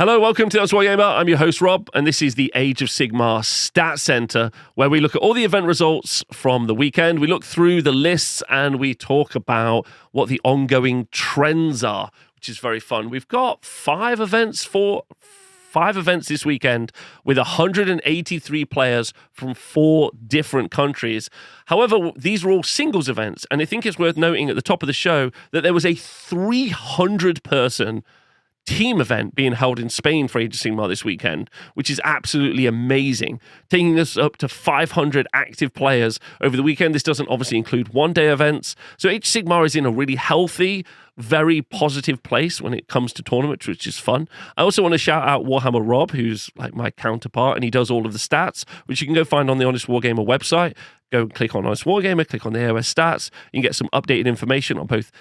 Hello, welcome to Wargamer. I'm your host, Rob, and this is the Age of Sigmar Stat Center, where we look at all the event results from the weekend. We look through the lists and we talk about what the ongoing trends are, which is very fun. We've got five events this weekend with 183 players from 4 different countries. However, these are all singles events, and I think it's worth noting at the top of the show that there was a 300-person team event being held in Spain for Age of Sigmar this weekend, which is absolutely amazing, taking us up to 500 active players over the weekend. This doesn't obviously include one-day events. So Age of Sigmar is in a really healthy, very positive place when it comes to tournaments, which is fun. I also want to shout out Warhammer Rob, who's like my counterpart, and he does all of the stats, which you can go find on the Honest Wargamer website. Go and click on Honest Wargamer, click on the AOS stats. You can get some updated information on both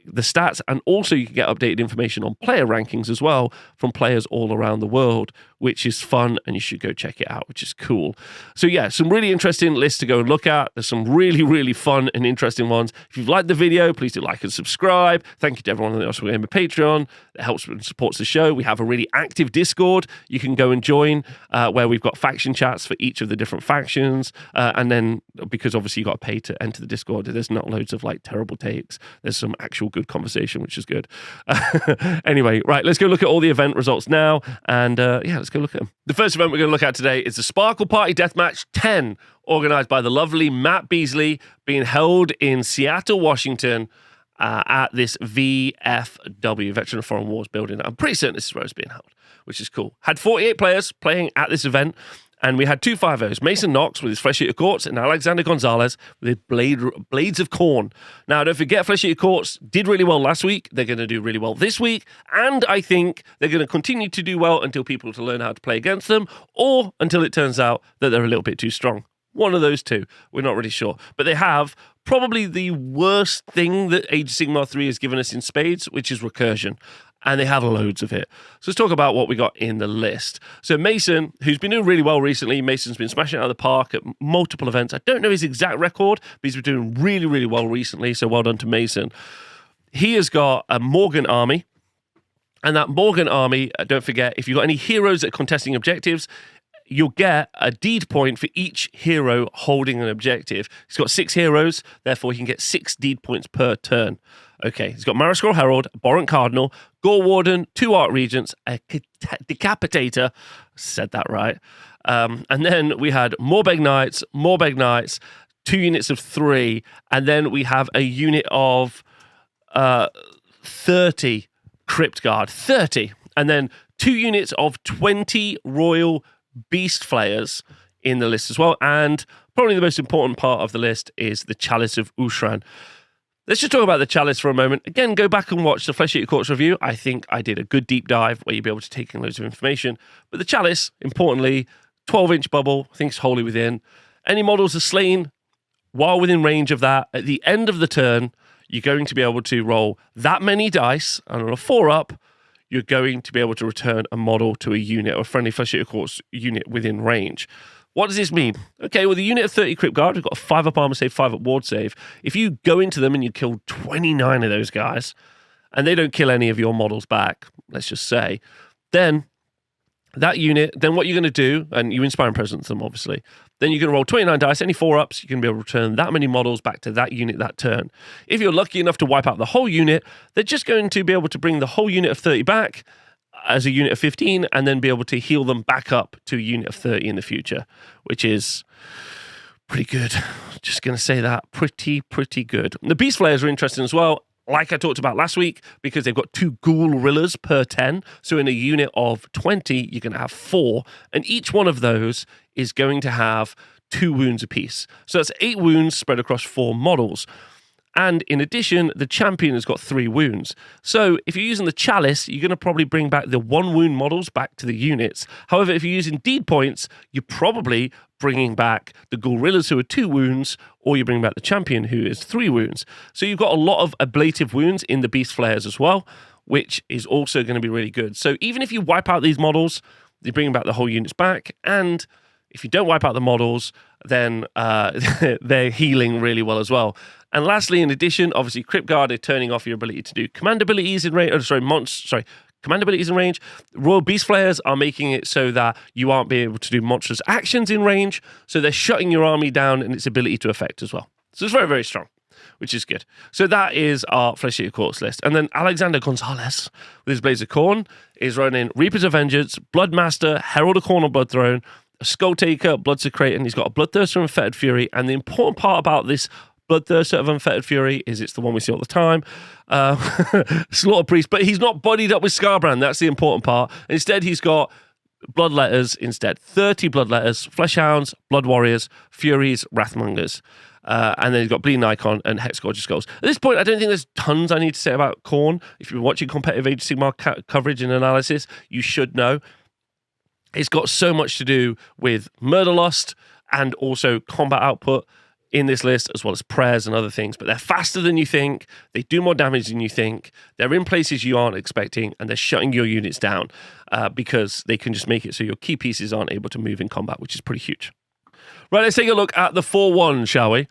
the stats, and also you can get updated information on player rankings as well from players all around the world, which is fun, and you should go check it out, which is cool. So yeah, some really interesting lists to go and look at. There's some really, really fun and interesting ones. If you've liked the video, please do like and subscribe. Thank you to everyone on the Honest Wargamer Patreon. It helps and supports the show. We have a really active Discord you can go and join, where we've got faction chats for each of the different factions, and then because obviously you got to pay to enter the Discord, there's not loads of like terrible takes. There's some actual good conversation, which is good. Anyway, right, let's go look at all the event results now, and let's go look at them. The first event we're going to look at today is the Sparkle Party Deathmatch 10, organized by the lovely Matt Beasley, being held in Seattle, Washington, at this VFW, Veteran of Foreign Wars building. I'm pretty certain this is where it's being held, which is cool. Had 48 players playing at this event, and we had 2 5-0s, Mason Knox with his Flesh Eater Courts and Alexander Gonzalez with his Blades of Corn. Now, don't forget, Flesh Eater Courts did really well last week. They're going to do really well this week, and I think they're going to continue to do well until people to learn how to play against them, or until it turns out that they're a little bit too strong. One of those two. We're not really sure. But they have probably the worst thing that Age of Sigmar 3 has given us in spades, which is recursion. And they have loads of it. So let's talk about what we got in the list. So Mason, who's been doing really well recently, Mason's been smashing it out of the park at multiple events. I don't know his exact record, but he's been doing really, really well recently, so well done to Mason. He has got a Morgan army, and that Morgan army, don't forget, if you've got any heroes that are contesting objectives, you'll get a deed point for each hero holding an objective. He's got 6 heroes, therefore he can get 6 deed points per turn. Okay, he's got Marascroll Herald, Borant Cardinal, Gore Warden, 2 Art Regents, a Decapitator, said that right, and then we had Morbeg Knights, 2 units of 3, and then we have a unit of 30 Crypt Guard, 30, and then 2 units of 20 Royal Beast Flayers in the list as well, and probably the most important part of the list is the Chalice of Ushran. Let's just talk about the Chalice for a moment. Again, go back and watch the Flesh Eater Courts review. I think I did a good deep dive where you'll be able to take in loads of information. But the Chalice, importantly, 12-inch bubble, I think it's wholly within. Any models are slain while within range of that. At the end of the turn, you're going to be able to roll that many dice, and on a 4-up, you're going to be able to return a model to a unit or a friendly Flesh Eater Courts unit within range. What does this mean? Okay, well, the unit of 30 Crypt Guard, we've got a 5-up armor save, 5-up ward save. If you go into them and you kill 29 of those guys, and they don't kill any of your models back, let's just say, then that unit, then what you're going to do, and you inspire and presence them, obviously, then you're going to roll 29 dice, any 4-ups, you're going to be able to return that many models back to that unit that turn. If you're lucky enough to wipe out the whole unit, they're just going to be able to bring the whole unit of 30 back as a unit of 15, and then be able to heal them back up to a unit of 30 in the future, which is pretty good. Just going to say that. Pretty good. The Beast Flayers are interesting as well, like I talked about last week, because they've got 2 Ghoul-Rillas per 10. So in a unit of 20, you're going to have 4, and each one of those is going to have 2 wounds apiece. So that's 8 wounds spread across 4 models. And in addition, the champion has got 3 wounds. So if you're using the Chalice, you're going to probably bring back the 1 wound models back to the units. However, if you're using deed points, you're probably bringing back the Ghoul-Rillas who are 2 wounds, or you bring back the champion who is 3 wounds. So you've got a lot of ablative wounds in the Beast Flayers as well, which is also going to be really good. So even if you wipe out these models, you're bringing back the whole units back, and if you don't wipe out the models, then they're healing really well as well. And lastly, in addition, obviously, Crypt Guard are turning off your ability to do command abilities in range. command abilities in range. Royal Beast Flayers are making it so that you aren't being able to do monstrous actions in range, so they're shutting your army down and its ability to affect as well. So it's very, very strong, which is good. So that is our Flesh Eater Courts list. And then Alexander Gonzalez, with his Blades of Khorne, is running Reapers of Vengeance, Bloodmaster, Herald of Khorne on Blood Throne, a Skull Taker, Blood Secrete, and he's got a Bloodthirster and Fetid Fury. And the important part about this Bloodthirster of Unfettered Fury is it's the one we see all the time. Slaughter Priest, but he's not bodied up with Scarbrand. That's the important part. Instead, he's got Bloodletters instead. 30 Bloodletters, Fleshhounds, Blood Warriors, Furies, Wrathmongers. And then he's got Bleeding Icon and Hex Gorgeous Skulls. At this point, I don't think there's tons I need to say about Khorne. If you've been watching competitive Age of Sigmar coverage and analysis, you should know. It's got so much to do with Murderlust and also combat output in this list, as well as prayers and other things. But they're faster than you think. They do more damage than you think. They're in places you aren't expecting, and they're shutting your units down because they can just make it so your key pieces aren't able to move in combat, which is pretty huge. Right, let's take a look at the 4-1, shall we?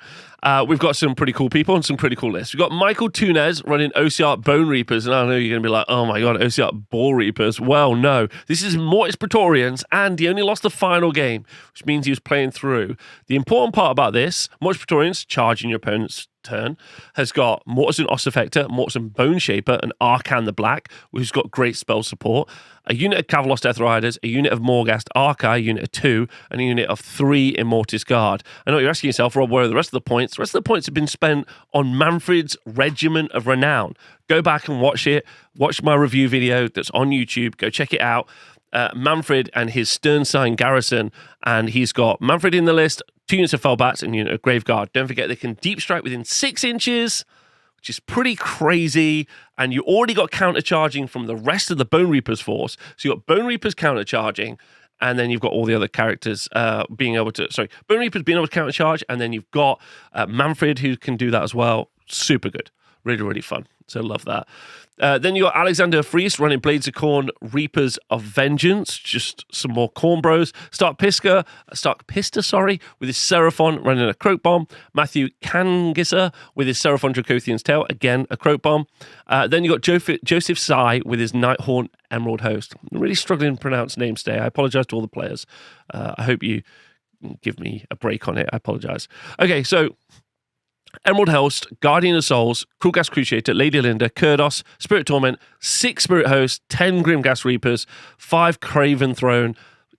We've got some pretty cool people and some pretty cool lists. We've got Michael Tunez running OCR Bone Reapers, and I know you're going to be like, oh my god, OCR Ball Reapers. Well, no. This is Mortis Praetorians, and he only lost the final game, which means he was playing through. The important part about this, Mortis Praetorians, charging your opponent's turn, has got Mortis and Ossifector, Mortis and Bone Shaper, and Arcan the Black, who's got great spell support, a unit of Kavalos Death Riders, a unit of Morghast Archive, a unit of 2, and a unit of 3 Immortis Guard. I know you're asking yourself, Rob, where are the rest of the points? The rest of the points have been spent on Manfred's Regiment of Renown. Go back and watch it. Watch my review video that's on YouTube. Go check it out. Manfred and his Sternstein Garrison, and he's got Manfred in the list, 2 units of Felbats and a unit of Graveguard. Don't forget they can deep strike within 6 inches, which is pretty crazy, and you already got countercharging from the rest of the Bone Reapers force. So you've got Bone Reapers countercharging, and then you've got all the other characters being able to... Sorry, Bone Reapers being able to countercharge, and then you've got Manfred who can do that as well. Super good. Really, really fun. So love that. Then you got Alexander Fries running Blades of Khorne, Reapers of Vengeance. Just some more Khorne bros. Stark Pista, with his Seraphon running a Croak Bomb. Matthew Kangisser with his Seraphon Dracothian's Tail. Again, a Croak Bomb. Then you got Joseph Sai with his Nighthaunt Emerald Host. I'm really struggling to pronounce names today. I apologize to all the players. I hope you give me a break on it. I apologize. Okay, so... Emerald Host, Guardian of Souls, Krulgas Cruciator, Lady Linda, Kurdos, Spirit Torment, 6 Spirit Hosts, 10 Grimghast Reapers, 5 Craven Throne,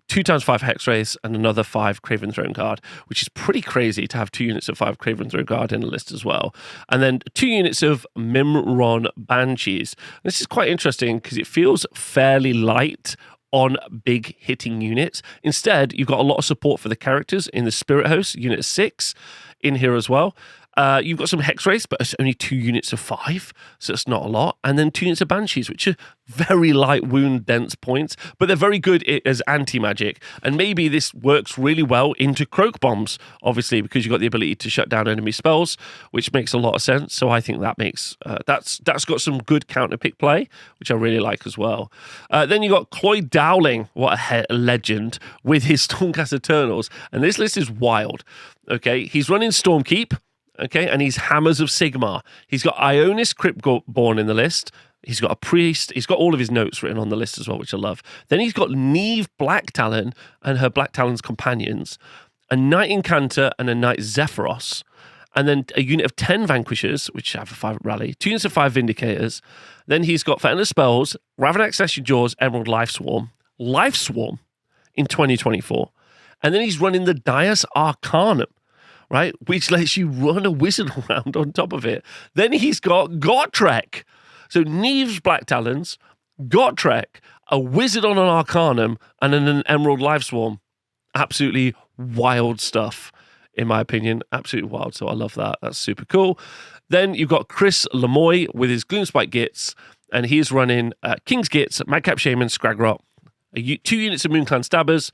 2 times 5 Hex Wraiths, and another 5 Craven Throne Guard, which is pretty crazy to have 2 units of 5 Craven Throne Guard in the list as well. And then 2 units of Mimron Banshees. This is quite interesting because it feels fairly light on big hitting units. Instead, you've got a lot of support for the characters in the Spirit Host, unit 6, in here as well. You've got some Hex Wraiths, but it's only 2 units of 5, so it's not a lot. And then 2 units of Banshees, which are very light wound dense points, but they're very good as anti-magic. And maybe this works really well into Croak Bombs, obviously, because you've got the ability to shut down enemy spells, which makes a lot of sense. So I think that makes that's got some good counter pick play, which I really like as well. Then you got Cloyd Dowling, what a legend, with his Stormcast Eternals. And this list is wild. Okay, he's running Stormkeep. Okay, and he's Hammers of Sigmar. He's got Ionis Cryptborn in the list. He's got a priest. He's got all of his notes written on the list as well, which I love. Then he's got Neve Blacktalon and her Blacktalon's companions, a Knight Incanter and a Knight Zephyros, and then a unit of 10 Vanquishers, which have a 5 rally, 2 units of 5 Vindicators. Then he's got for Endless Spells, Ravanax Session Jaws, Emerald Life Swarm in 2024. And then he's running the Dias Arcanum, right, which lets you run a wizard around on top of it. Then he's got Gotrek. So Neve's Black Talons, Gotrek, a wizard on an Arcanum, and then an Emerald Life Swarm. Absolutely wild stuff, in my opinion. Absolutely wild, so I love that. That's super cool. Then you've got Chris Lemoy with his Gloomspike Gits, and he's running King's Gits, Madcap Shaman, Scragrot, 2 units of Moonclan Stabbers,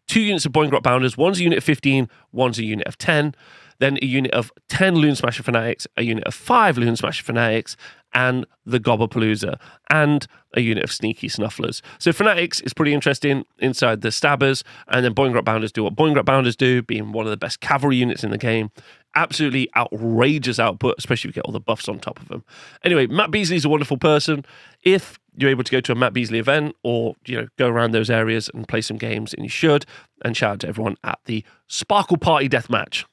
2 units of Boingrot Bounders, one's a unit of 15, one's a unit of 10, then a unit of 10 Loon Smasher Fanatics, a unit of 5 Loon Smasher Fanatics, and the Gobblepalooza, and a unit of Sneaky Snufflers. So Fanatics is pretty interesting inside the Stabbers, and then Boingrot Bounders do what Boingrot Bounders do, being one of the best cavalry units in the game, absolutely outrageous output, especially if you get all the buffs on top of them. Anyway, Matt Beasley's a wonderful person. If you're able to go to a Matt Beasley event or, go around those areas and play some games, and you should, and shout out to everyone at the Sparkle Party Deathmatch.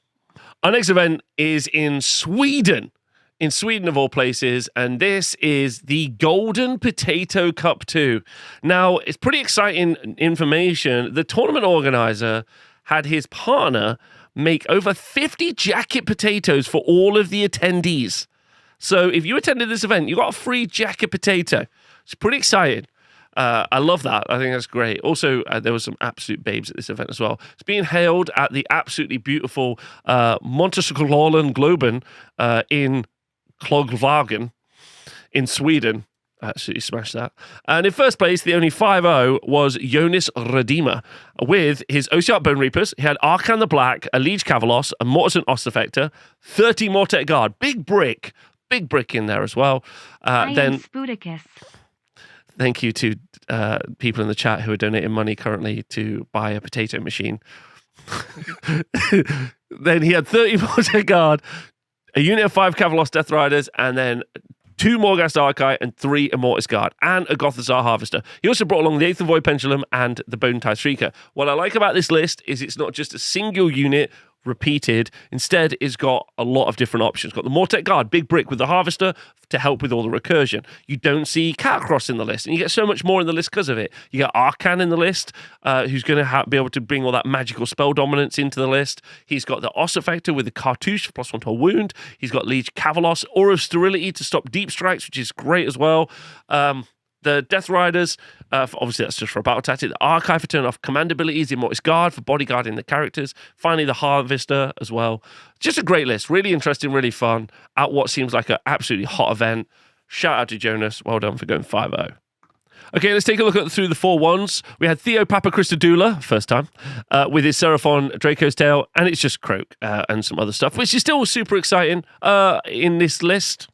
Our next event is in Sweden. In Sweden, of all places, and this is the Golden Potato Cup 2. Now, it's pretty exciting information. The tournament organizer had his partner make over 50 jacket potatoes for all of the attendees. So if you attended this event, you got a free jacket potato. It's pretty exciting. I love that. I think that's great. Also, there was some absolute babes at this event as well. It's being held at the absolutely beautiful Montescolalen Globen in Klogvagen in Sweden. Absolutely smashed that. And in first place, the only 5-0 was Jonas Redeemer with his Oceart Bone Reapers. He had Arcan the Black, a Liege Cavalos, a Mortison Ossifector, 30 Mortek Guard. Big brick in there as well. Then Spudicus. Thank you to people in the chat who are donating money currently to buy a potato machine. Then he had 30 Mortek Guard, a unit of 5 Cavalos Death Riders, and then 2 Morghast Archai and 3 Immortus Guard, and a Gothazar Harvester. He also brought along the 8th Void Pendulum and the Bone Tie Shrieker. What I like about this list is it's not just a single unit repeated. Instead, it's got a lot of different options. Got the Mortek Guard, big brick with the Harvester to help with all the recursion. You don't see Catacross in the list, and you get so much more in the list because of it. You get Arcan in the list, who's going to be able to bring all that magical spell dominance into the list. He's got the Ossifector with the Cartouche, +1 to a wound. He's got Liege Cavalos, Aura of Sterility to stop deep strikes, which is great as well. The Death Riders, obviously that's just for a battle tactic. The Archive for turn off command abilities, the Immortus Guard for bodyguarding the characters. Finally, the Harvester as well. Just a great list. Really interesting, really fun. At what seems like an absolutely hot event. Shout out to Jonas. Well done for going 5-0. Okay, let's take a look through the 4-1s. We had Theo Papa Christodoula, first time, with his Seraphon Draco's Tail, and it's just Croak and some other stuff, which is still super exciting in this list.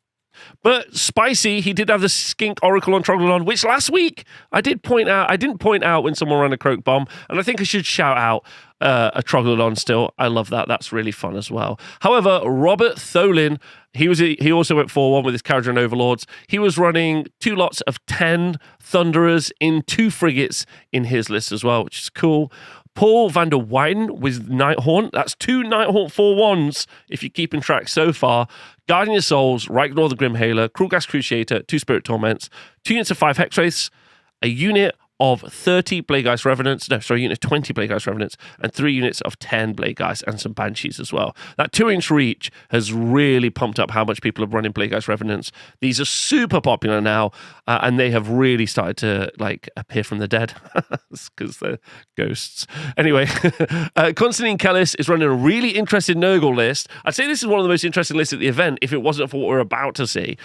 But Spicy, he did have the Skink Oracle on Troglodon, which last week I didn't point out when someone ran a Croak Bomb, and I think I should shout out a Troglodon still. I love that. That's really fun as well. However, Robert Tholin, he also went 4-1 with his Caradron Overlords. He was running 2 lots of 10 Thunderers in 2 frigates in his list as well, which is cool. Paul van der Weyden with Nighthaunt. That's 2 Nighthaunt 4-1s, if you're keeping track so far. Guardian of Souls, Reignor the Grimhaler, Krulgas Cruciator, 2 Spirit Torments, 2 units of 5 Hexwraiths, a unit of 30 Bladegeist Revenants, unit of 20 Bladegeist Revenants, and 3 units of 10 Bladegeist and some Banshees as well. That 2-inch reach has really pumped up how much people are running Bladegeist Revenants. These are super popular now, and they have really started to appear from the dead because they're ghosts. Anyway, Constantine Kellis is running a really interesting Nurgle list. I'd say this is one of the most interesting lists at the event if it wasn't for what we're about to see.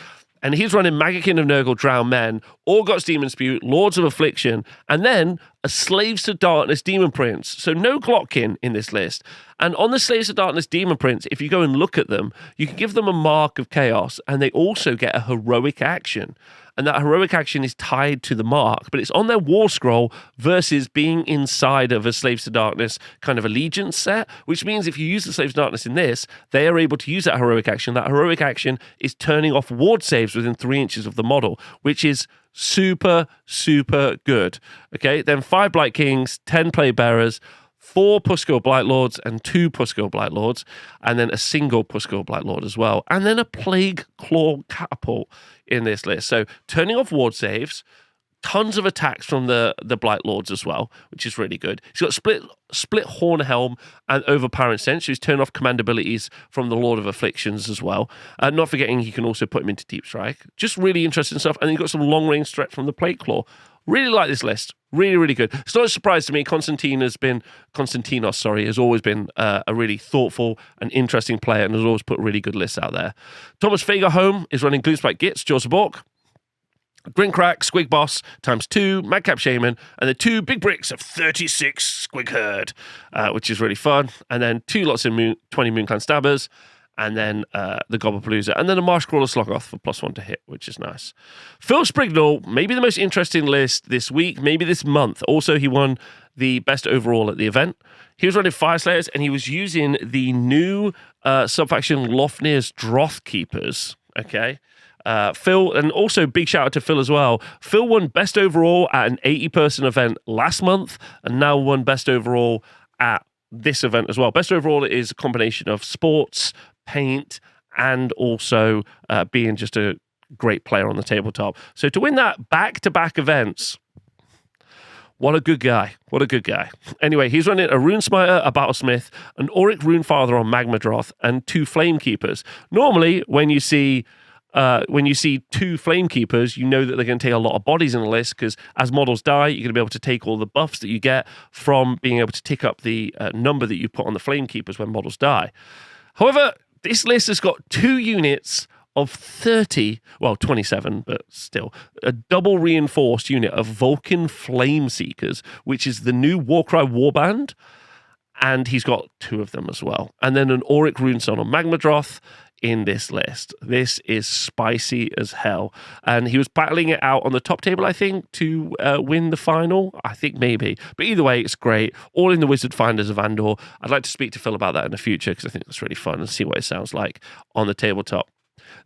And he's running Magakin of Nurgle, Drowned Men, Orgots Demon Spew, Lords of Affliction, and then a Slaves to Darkness Demon Prince. So no Glotkin in this list. And on the Slaves to Darkness Demon Prince, if you go and look at them, you can give them a Mark of Chaos, and they also get a heroic action. And that heroic action is tied to the mark, but it's on their war scroll versus being inside of a Slaves to Darkness kind of allegiance set, which means if you use the Slaves to Darkness in this, they are able to use that heroic action. That heroic action is turning off ward saves within 3 inches of the model, which is super, super good. Okay, then 5 Blight Kings, 10 Plague Bearers, 4 Puskil Blight Lords and 2 Puskil Blight Lords, and then a single Puskil Blight Lord as well, and then a Plague Claw Catapult in this list. So turning off ward saves, tons of attacks from the Blight Lords as well, which is really good. He's got split Horn Helm and Overpowering Sense, so he's turned off command abilities from the Lord of Afflictions as well. Not forgetting he can also put him into Deep Strike. Just really interesting stuff. And then you've got some long-range threat from the Plague Claw. Really like this list. Really, really good. It's not a surprise to me. Konstantinos has always been a really thoughtful and interesting player and has always put really good lists out there. Thomas Fagerholm is running Gloomspike Gitz, Jaws of Orc, Grincrack, Squig Boss, ×2, Madcap Shaman, and the 2 big bricks of 36 Squig Herd, which is really fun. And then 2 lots of 20 Moonclan Stabbers, and then the Gobblepalooza, and then a Marshcrawler Sloggoth for +1 to hit, which is nice. Phil Sprignall, maybe the most interesting list this week, maybe this month. Also, he won the best overall at the event. He was running Fire Slayers, and he was using the new subfaction Lofnir's Droth Keepers. Okay. Phil, and also big shout out to Phil as well. Phil won best overall at an 80-person event last month, and now won best overall at this event as well. Best overall is a combination of sports, paint, and also being just a great player on the tabletop. So to win that back-to-back events, what a good guy. What a good guy. Anyway, he's running a Runesmiter, a Battlesmith, an Auric Runefather on Magmadroth, and 2 Flamekeepers. Normally, when you see 2 Flamekeepers, you know that they're going to take a lot of bodies in the list, because as models die, you're going to be able to take all the buffs that you get from being able to tick up the number that you put on the Flamekeepers when models die. However, this list has got 2 units of 30, well, 27, but still, a double reinforced unit of Vulcan Flameseekers, which is the new Warcry Warband, and he's got 2 of them as well. And then an Auric Runeson on Magmadroth in this list. This is spicy as hell. And he was battling it out on the top table, I think, to win the final. I think maybe. But either way, it's great. All in the Wizard Finders of Andor. I'd like to speak to Phil about that in the future, because I think that's really fun, and see what it sounds like on the tabletop.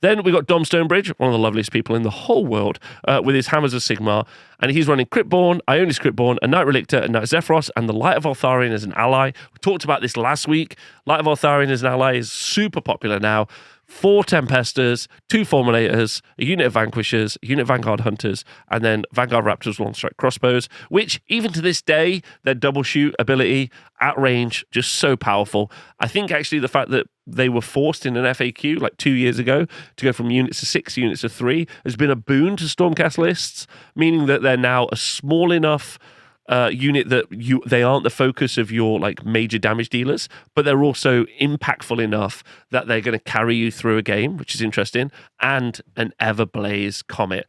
Then we got Dom Stonebridge, one of the loveliest people in the whole world, with his Hammers of Sigmar, and he's running Cryptborn, Ionis Cryptborn, a Knight Relictor, a Knight Zephyros, and the Light of Altharion as an ally. We talked about this last week. Light of Altharion as an ally is super popular now. 4 Tempesters, 2 Fulminators, a unit of Vanquishers, a unit of Vanguard Hunters, and then Vanguard Raptors Long Strike Crossbows, which even to this day, their double shoot ability at range, just so powerful. I think actually the fact that they were forced in an FAQ like 2 years ago to go from units to 6, units to 3, has been a boon to Stormcast lists, meaning that they're now a small enough unit that they aren't the focus of your like major damage dealers, but they're also impactful enough that they're going to carry you through a game, which is interesting, and an Everblaze Comet,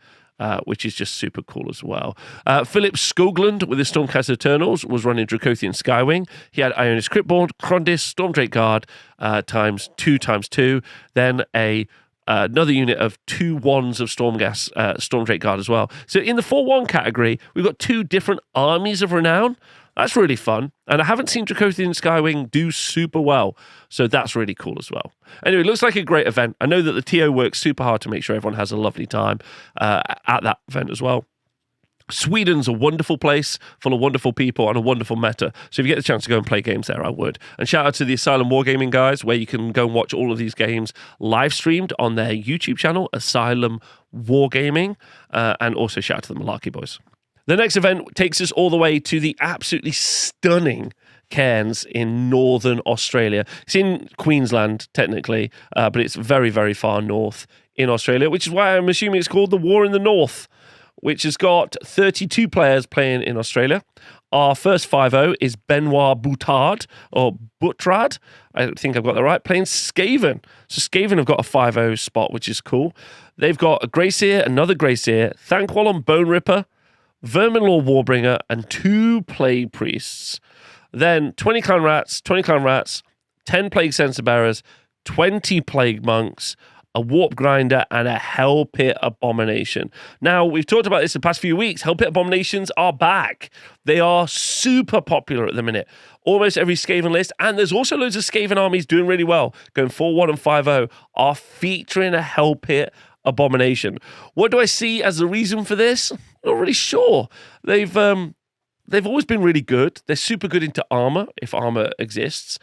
which is just super cool as well. Philip Skoglund with his Stormcast Eternals was running Dracothian Skywing. He had Ionis Cryptborn, Krondys, Stormdrake Guard times 2, then another unit of 2 wands of Stormdrake Guard as well. So in the 4-1 category, we've got 2 different armies of renown. That's really fun. And I haven't seen Dracothian Skywing do super well. So that's really cool as well. Anyway, it looks like a great event. I know that the TO works super hard to make sure everyone has a lovely time at that event as well. Sweden's a wonderful place full of wonderful people and a wonderful meta. So if you get the chance to go and play games there, I would. And shout out to the Asylum Wargaming guys, where you can go and watch all of these games live streamed on their YouTube channel, Asylum Wargaming. And also shout out to the Malarkey boys. The next event takes us all the way to the absolutely stunning Cairns in northern Australia. It's in Queensland, technically, but it's very, very far north in Australia, which is why I'm assuming it's called the War in the North, which has got 32 players playing in Australia. Our first 5-0 is Benoit Boutard, or Butrad, I think I've got that right, playing Skaven. So Skaven have got a 5-0 spot, which is cool. They've got a Greyseer, another Greyseer, Thanquol Bone Ripper, Verminlord Warbringer, and 2 Plague Priests. Then 20 Clan Rats, 10 Plague Censer Bearers, 20 Plague Monks, a Warp Grinder, and a Hell Pit Abomination. Now, we've talked about this the past few weeks. Hell Pit Abominations are back. They are super popular at the minute. Almost every Skaven list, and there's also loads of Skaven armies doing really well, going 4-1 and 5-0, are featuring a Hell Pit Abomination. What do I see as the reason for this? Not really sure. They've always been really good. They're super good into armor, if armor exists.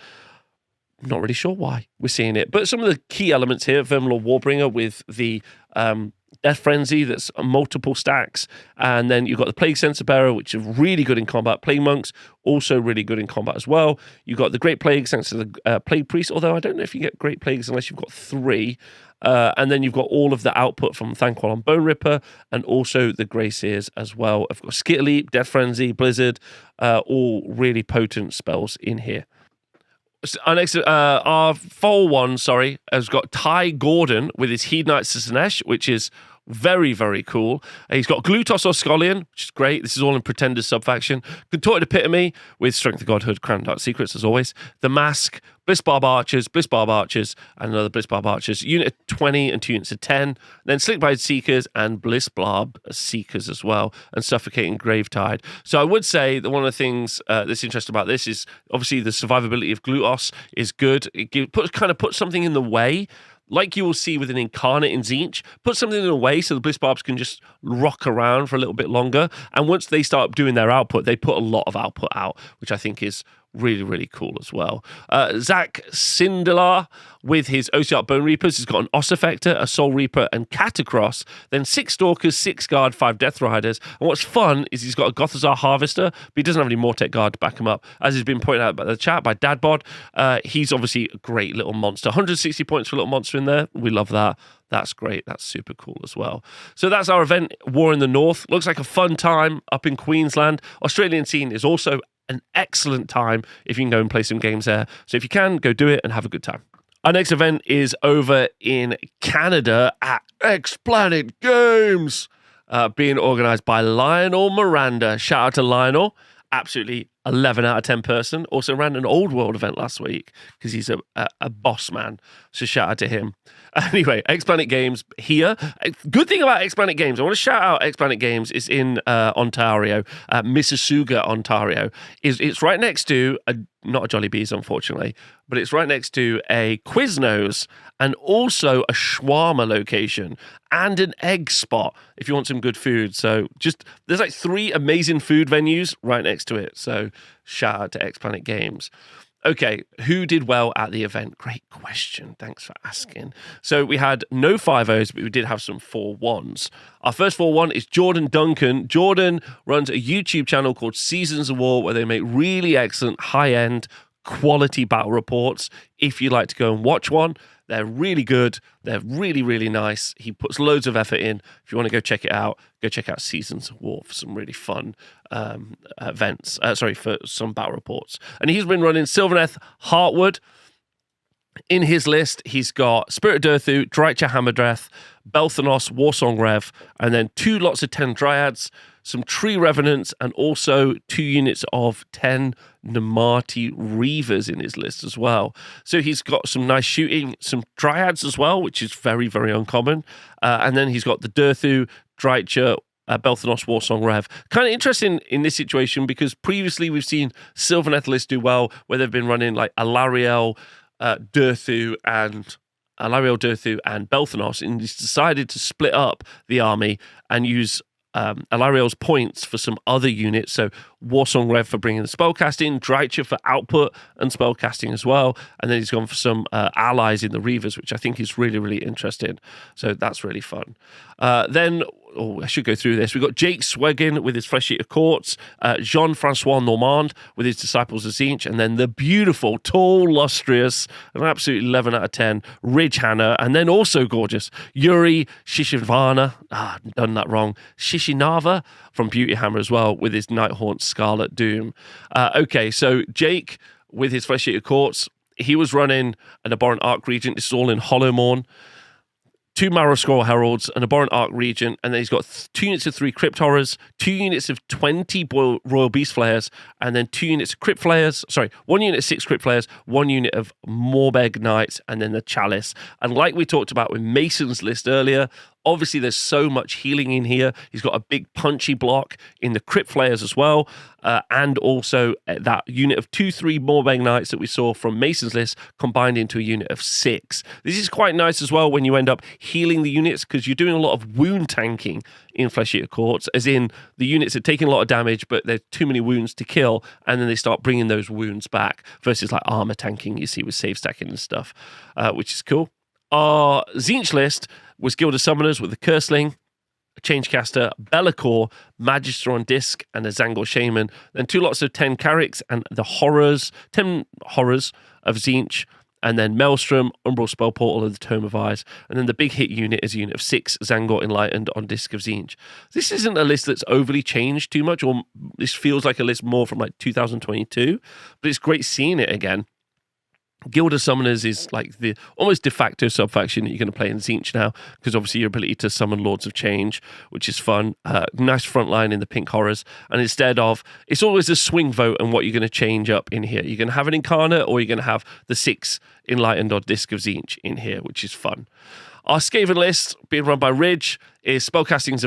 Not really sure why we're seeing it. But some of the key elements here, Verminlord Warbringer with the Death Frenzy that's multiple stacks. And then you've got the Plague Censer Bearer, which are really good in combat. Plague Monks, also really good in combat as well. You've got the Great Plagues thanks to the Plague Priest, although I don't know if you get Great Plagues unless you've got 3. And then you've got all of the output from Thanquol Bone Ripper and also the Greyseers as well. I've got Skit Leap, Death Frenzy, Blizzard, all really potent spells in here. Our next, our fall one, has got Ty Gordon with his Heed Knights to Sinesh, which is Very, very cool. He's got Glutos or Scullion, which is great. This is all in Pretender's subfaction. Contorted Epitome with Strength of Godhood, Crown Dark Secrets, as always. The Mask, Blitzbarb Archers, and another Blitzbarb Archers. Unit of 20 and 2 units of 10. Then Slickblade Seekers and Blitzbarb Seekers as well. And Suffocating Gravetide. So I would say that one of the things that's interesting about this is obviously the survivability of Glutos is good. It puts something in the way. Like you will see with an Incarnate in Tzeentch, put something in the way so the Blitzbarbs can just rock around for a little bit longer. And once they start doing their output, they put a lot of output out, which I think is really, really cool as well. Zach Sindelar with his OCR Bone Reapers has got an Ossifector, a Soul Reaper, and Catacross. Then 6 Stalkers, 6 Guard, 5 Death Riders. And what's fun is he's got a Gothazar Harvester, but he doesn't have any Mortek Guard to back him up. As has been pointed out by the chat by Dadbod, he's obviously a great little monster. 160 points for a little monster in there. We love that. That's great. That's super cool as well. So that's our event, War in the North. Looks like a fun time up in Queensland. Australian scene is also an excellent time if you can go and play some games there. So if you can, go do it and have a good time. Our next event is over in Canada at X-Planet Games, being organised by Lionel Miranda. Shout out to Lionel. Absolutely 11 out of 10 person. Also ran an Old World event last week because he's a boss man. So shout out to him. Anyway, X-Planet Games here. Good thing about X-Planet Games, I want to shout out X-Planet Games. It's in Ontario, Mississauga, Ontario. It's right next to, not a Jollibee's, unfortunately, but it's right next to a Quiznos and also a shawarma location and an egg spot if you want some good food. So there's like 3 amazing food venues right next to it. So shout out to X-Planet Games. Okay, who did well at the event? Great question. Thanks for asking. So we had no 5-0s, but we did have some 4-1s. Our first 4-1 is Jordan Duncan. Jordan runs a YouTube channel called Seasons of War where they make really excellent, high-end, quality battle reports. If you'd like to go and watch one, they're really good. They're really, really nice. He puts loads of effort in. If you want to go check it out, go check out Seasons of War for some really fun events. For some battle reports. And he's been running Sylvaneth Heartwood. In his list, he's got Spirit of Durthu, Drycha Hammerdreth, Belthanos, Warsong Rev, and then 2 lots of 10 Dryads, some Tree Revenants, and also 2 units of 10 Namati Reavers in his list as well. So he's got some nice shooting, some Dryads as well, which is very, very uncommon. And then he's got the Durthu, Drycha, Belthanos, Warsong Rev. Kind of interesting in this situation because previously we've seen Sylvaneth lists do well where they've been running like Alariel, Durthu and Belthanos, and he's decided to split up the army and use Alariel's points for some other units. So Warsong Rev for bringing the spellcasting, Drycha for output and spellcasting as well. And then he's gone for some allies in the Reavers, which I think is really, really interesting. So that's really fun. I should go through this. We've got Jake Swegin with his Flesh Eater Courts, Jean-Francois Normand with his Disciples of Tzeentch, and then the beautiful, tall, lustrous, an absolute 11 out of 10, Ridge Hannah, and then also gorgeous, Yuri Shishinava, done that wrong, Shishinava from Beauty Hammer as well with his Nighthaunt Scarlet Doom. Okay, so Jake with his Flesh Eater Courts, he was running an Abhorrent Arc Regent. This is all in Hollowmorn. 2 Marrow Scroll Heralds, an Abhorrent Arc Regent, and then he's got 2 units of 3 Crypt Horrors, 2 units of 20 Royal Beast Flayers, and then 2 units of Crypt Flayers. 1 unit of 6 Crypt Flayers, 1 unit of Morbeg Knights, and then the Chalice. And like we talked about with Mason's list earlier, obviously there's so much healing in here. He's got a big punchy block in the Crypt Flayers as well, and also that unit of 2-3 Morbeg Knights that we saw from Mason's list combined into a unit of 6. This is quite nice as well when you end up healing the units because you're doing a lot of wound tanking in Flesh Eater Courts, as in the units are taking a lot of damage but there's too many wounds to kill, and then they start bringing those wounds back versus like armor tanking you see with save stacking and stuff, which is cool. Our Tzeentch list was Guild of Summoners with the Curseling, a Changecaster, Be'lakor, Magister on Disc, and a Zangor Shaman. Then 2 lots of 10 Carricks and the 10 Horrors of Tzeentch, and then Maelstrom, Umbral Spell Portal, and the Tome of Eyes. And then the big hit unit is a unit of 6 Zangor Enlightened on Disc of Tzeentch. This isn't a list that's overly changed too much, or this feels like a list more from like 2022, but it's great seeing it again. Guild of Summoners is like the almost de facto sub-faction that you're going to play in Tzeentch now, because obviously your ability to summon Lords of Change, which is fun. Nice front line in the Pink Horrors. And instead of, it's always a swing vote on what you're going to change up in here. You're going to have an Incarnate, or you're going to have the 6 Enlightened or Disc of Tzeentch in here, which is fun. Our Skaven list, being run by Ridge, is Spellcasting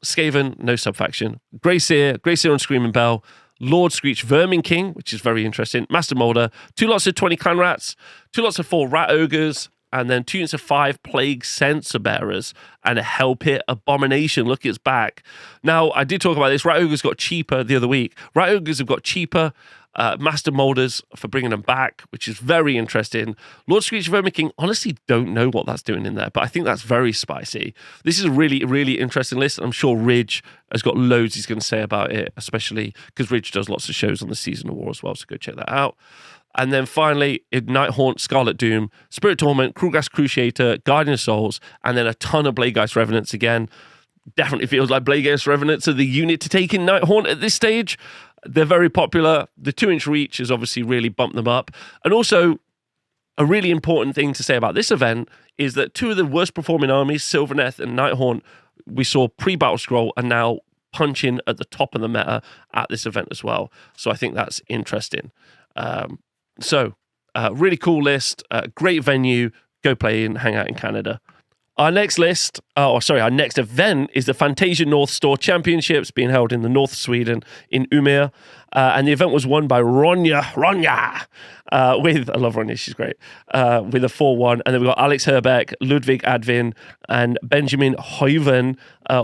Skaven, no sub-faction. Greyseer and Screaming Bell, Lord Screech Vermin King, which is very interesting. Master Molder, 2 lots of 20 Clan Rats, 2 lots of 4 Rat Ogres, and then 2 units of 5 Plague Censer Bearers, and a Hell Pit Abomination. Look, it's back. Now, I did talk about this. Rat Ogres got cheaper the other week. Rat Ogres have got cheaper. Master Molders for bringing them back, which is very interesting. Lord Screech Vermin King, honestly don't know what that's doing in there, but I think that's very spicy. This is a really, really interesting list. I'm sure Ridge has got loads he's going to say about it, especially because Ridge does lots of shows on the Season of War as well, so go check that out. And then finally, Ignite Haunt, Scarlet Doom, Spirit Torment, Krulgas Cruciator, Guardian of Souls, and then a ton of Bladegeist Revenants again. Definitely feels like Bladegeist Revenants are the unit to take in Night Haunt at this stage. They're very popular. The 2-inch reach has obviously really bumped them up. And also, a really important thing to say about this event is that 2 of the worst performing armies, Sylvaneth and Nighthaunt, we saw pre-battle scroll, are now punching at the top of the meta at this event as well. So I think that's interesting. Really cool list. Great venue. Go play and hang out in Canada. Our next event is the Fantasia North Store Championships being held in the north of Sweden in Umeå. And the event was won by Ronja, I love Ronja, she's great, with a 4-1. And then we've got Alex Herbeck, Ludwig Advin, and Benjamin Heuven,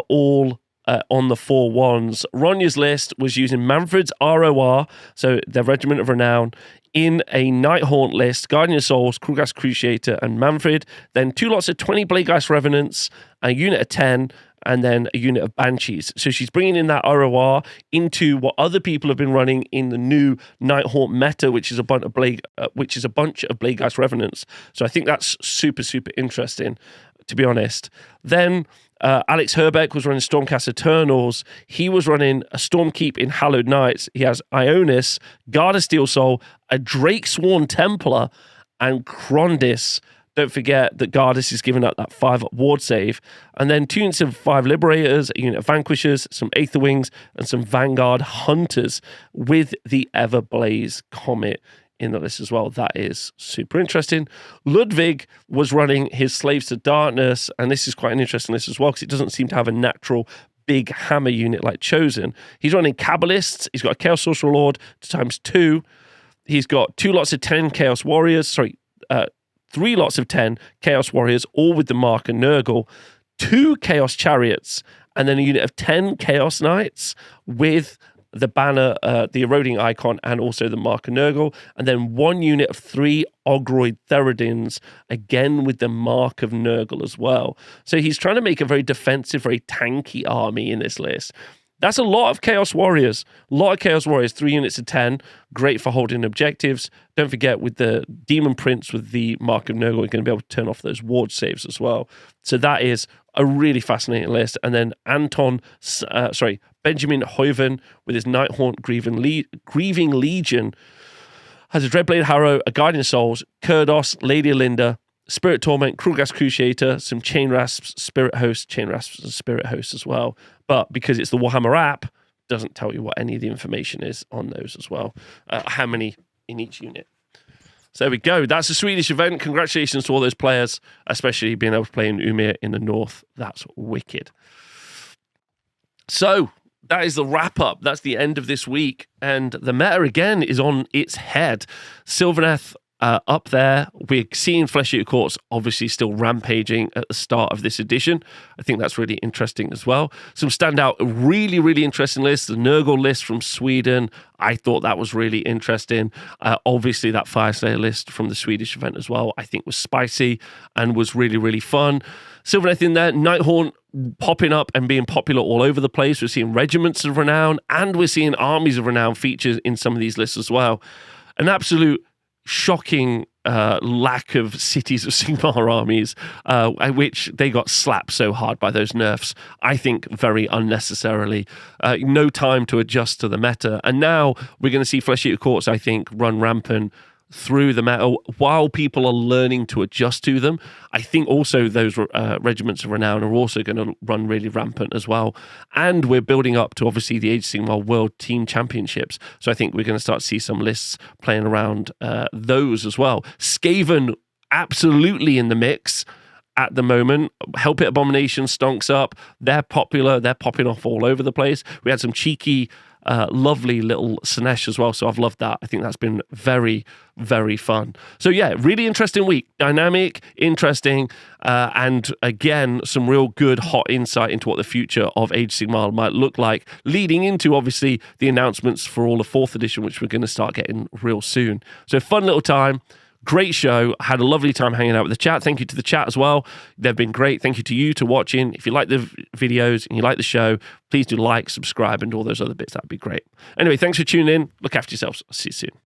all on the 4-1s. Ronja's list was using Manfred's ROR, so their Regiment of Renown, in a Night Haunt list, Guardian of Souls, Krulgas Cruciator, and Manfred. Then 2 lots of 20 Bladegeist Revenants, a unit of 10, and then a unit of Banshees. So she's bringing in that ROR into what other people have been running in the new Night Haunt meta, which is a bunch of Bladegeist Revenants. So I think that's super, super interesting, to be honest. Then Alex Herbeck was running Stormcast Eternals. He was running a Stormkeep in Hallowed Knights. He has Ionis, Guard of Steel Soul, a Drake Sworn Templar, and Krondis. Don't forget that Gardis is giving up that 5 ward save. And then 2 units of 5 Liberators, a unit of Vanquishers, some Aether Wings, and some Vanguard Hunters with the Everblaze Comet in the list as well. That is super interesting. Ludwig was running his Slaves to Darkness, and this is quite an interesting list as well because it doesn't seem to have a natural big hammer unit like Chosen. He's running Kabbalists. He's got a Chaos Sorcerer Lord ×2. He's got 2 lots of 10 Chaos Warriors. 3 lots of 10 Chaos Warriors, all with the Mark and Nurgle. 2 Chaos Chariots, and then a unit of 10 Chaos Knights with the banner, the eroding icon, and also the Mark and Nurgle, and then 1 unit of 3 Ogroid Theridins, again with the Mark of Nurgle as well. So he's trying to make a very defensive, very tanky army in this list. That's a lot of Chaos Warriors. 3 units of 10. Great for holding objectives. Don't forget, with the Demon Prince, with the Mark of Nurgle, you're going to be able to turn off those ward saves as well. So that is a really fascinating list. And then Benjamin Heuven, with his Night Haunt Grieving Legion, has a Dreadblade Harrow, a Guardian of Souls, Kurdos, Lady Alinda, Spirit Torment, Krulgas Cruciator, some Chain Rasps, Spirit Host, Chain Rasps, and Spirit Host as well. But because it's the Warhammer app, doesn't tell you what any of the information is on those as well. How many in each unit. So there we go. That's a Swedish event. Congratulations to all those players, especially being able to play in Umeå in the north. That's wicked. So that is the wrap up. That's the end of this week. And the meta again is on its head. Sylvaneth up there. We're seeing Flesh Eater Courts obviously still rampaging at the start of this edition. I think that's really interesting as well. Some standout, really, really interesting lists. The Nurgle list from Sweden. I thought that was really interesting. Obviously, that Fireslayer list from the Swedish event as well, I think was spicy and was really, really fun. Sylvaneth in there. Nighthaunt popping up and being popular all over the place. We're seeing Regiments of Renown and we're seeing Armies of Renown features in some of these lists as well. An absolute shocking lack of Cities of Sigmar armies, which they got slapped so hard by those nerfs, I think very unnecessarily. No time to adjust to the meta. And now we're going to see Flesh Eater Courts, I think, run rampant through the meta while people are learning to adjust to them. I think also those regiments of renown are also going to run really rampant as well. And we're building up to obviously the Age of Sigmar World Team Championships. So I think we're going to start to see some lists playing around those as well. Skaven absolutely in the mix at the moment. Help It Abomination stonks up. They're popular. They're popping off all over the place. We had some cheeky, lovely little Sinesh as well. So I've loved that. I think that's been very, very fun. So yeah, really interesting week. Dynamic, interesting, and again, some real good hot insight into what the future of Age of Sigmar might look like, leading into obviously the announcements for all the 4th edition, which we're going to start getting real soon. So fun little time. Great show. Had a lovely time hanging out with the chat. Thank you to the chat as well. They've been great. Thank you to you for watching. If you like the videos and you like the show, please do like, subscribe, and all those other bits. That'd be great. Anyway, thanks for tuning in. Look after yourselves. I'll see you soon.